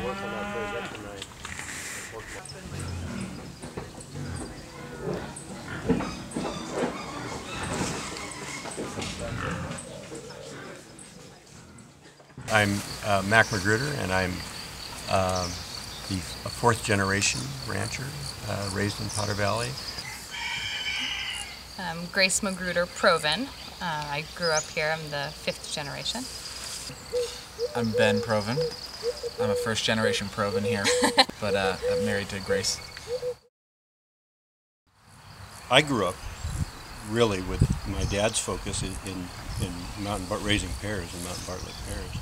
work on that pig up tonight. I'm Mac Magruder, and I'm the fourth generation rancher raised in Potter Valley. I'm Grace Magruder Proven. I grew up here. I'm the fifth generation. I'm Ben Proven. I'm a first generation Proven here, but I'm married to Grace. I grew up really with my dad's focus in raising pears and mountain Bartlett pears,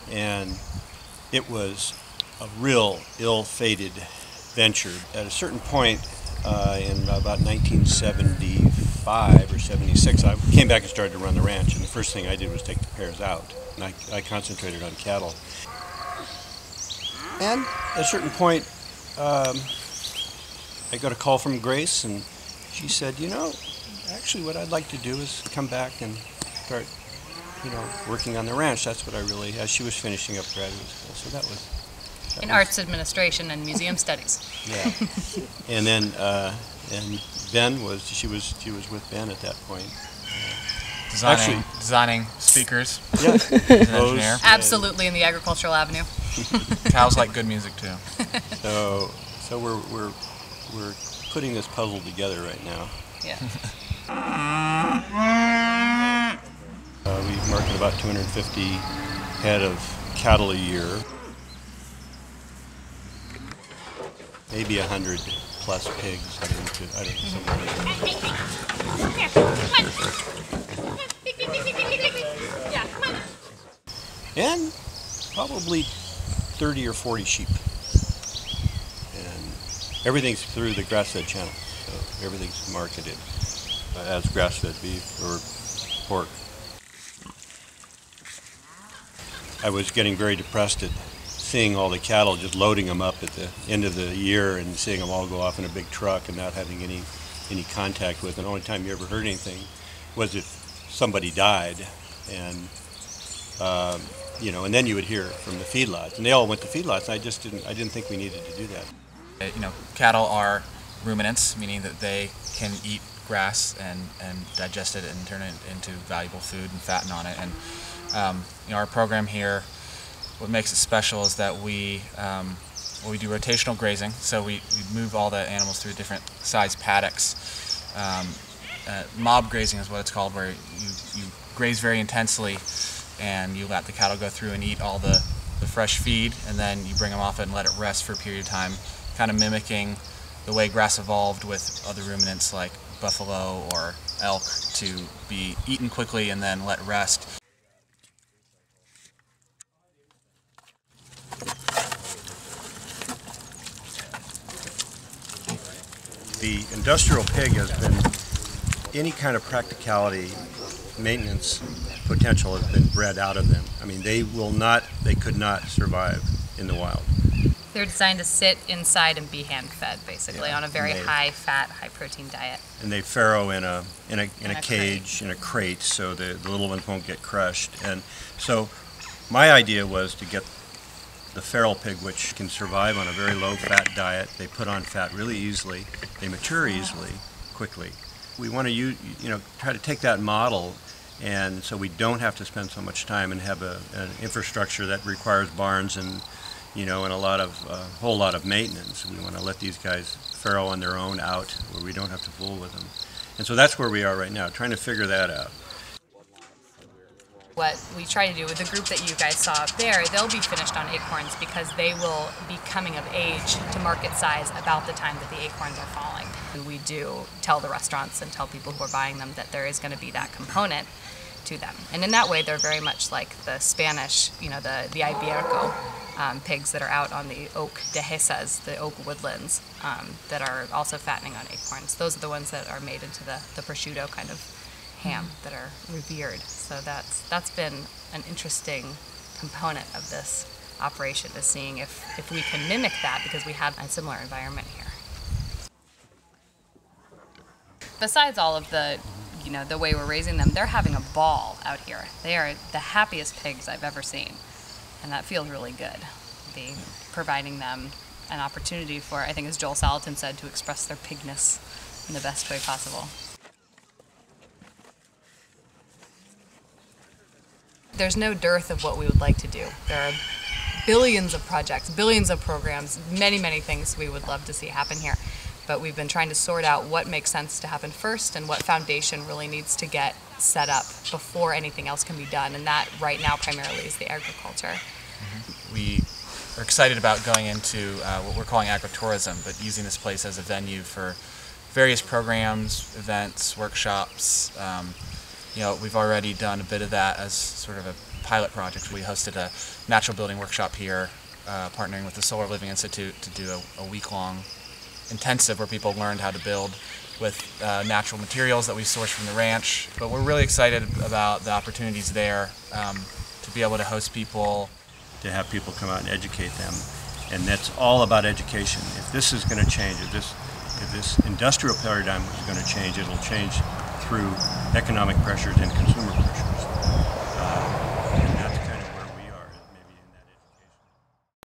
and it was a real ill-fated venture. At a certain point in about 1975 or 76, I came back and started to run the ranch, and the first thing I did was take the pears out, and I concentrated on cattle. And at a certain point, I got a call from Grace, and she said, you know, actually what I'd like to do is come back and start, working on the ranch. That's what I really, as she was finishing up graduate school. So that was... In arts administration and museum studies. Yeah. And then, and Ben she was with Ben at that point. Designing speakers. Yeah. As an engineer. Absolutely in the Agricultural Avenue. Cows like good music too. So we're putting this puzzle together right now. Yeah. We market about 250 head of cattle a year. Maybe 100 plus pigs. I don't know. And probably 30 or 40 sheep. And everything's through the grass-fed channel. So everything's marketed as grass-fed beef or pork. I was getting very depressed at seeing all the cattle, just loading them up at the end of the year and seeing them all go off in a big truck and not having any contact with. And the only time you ever heard anything was if somebody died, and and then you would hear from the feedlots, and they all went to feedlots. I didn't think we needed to do that. Cattle are ruminants, meaning that they can eat grass and digest it and turn it into valuable food and fatten on it. And our program here, what makes it special is that we do rotational grazing, so we move all the animals through different size paddocks. Mob grazing is what it's called, where you graze very intensely and you let the cattle go through and eat all the fresh feed, and then you bring them off it and let it rest for a period of time, kind of mimicking the way grass evolved with other ruminants like buffalo or elk, to be eaten quickly and then let rest. The industrial pig has been, any kind of practicality, maintenance potential has been bred out of them. I mean, they could not survive in the wild. They're designed to sit inside and be hand-fed, basically, on a very high-fat, high-protein diet. And they farrow in a cage, in a crate, so the little ones won't get crushed. And so my idea was to get the feral pig, which can survive on a very low-fat diet. They put on fat really easily. They mature easily, quickly. We want to try to take that model, and so we don't have to spend so much time and have an infrastructure that requires barns and and a whole lot of maintenance. We want to let these guys farrow on their own out, where we don't have to fool with them. And so that's where we are right now, trying to figure that out. What we try to do with the group that you guys saw up there, they'll be finished on acorns because they will be coming of age to market size about the time that the acorns are falling. And we do tell the restaurants and tell people who are buying them that there is going to be that component to them. And in that way, they're very much like the Spanish, the Iberico pigs that are out on the oak dehesas, the oak woodlands, that are also fattening on acorns. Those are the ones that are made into the prosciutto kind of ham that are revered. So that's been an interesting component of this operation, is seeing if we can mimic that, because we have a similar environment here. Besides all of the the way we're raising them, they're having a ball out here. They are the happiest pigs I've ever seen, and that feels really good. be providing them an opportunity for, I think as Joel Salatin said, to express their pigness in the best way possible. There's no dearth of what we would like to do. There are billions of projects, billions of programs, many, many things we would love to see happen here. But we've been trying to sort out what makes sense to happen first and what foundation really needs to get set up before anything else can be done. And that right now primarily is the agriculture. We are excited about going into what we're calling agritourism, but using this place as a venue for various programs, events, workshops. We've already done a bit of that as sort of a pilot project. We hosted a natural building workshop here, partnering with the Solar Living Institute to do a week-long intensive where people learned how to build with natural materials that we source from the ranch. But we're really excited about the opportunities there to be able to host people. To have people come out and educate them. And that's all about education. If this is going to change, if this industrial paradigm is going to change, it'll change through economic pressures and consumer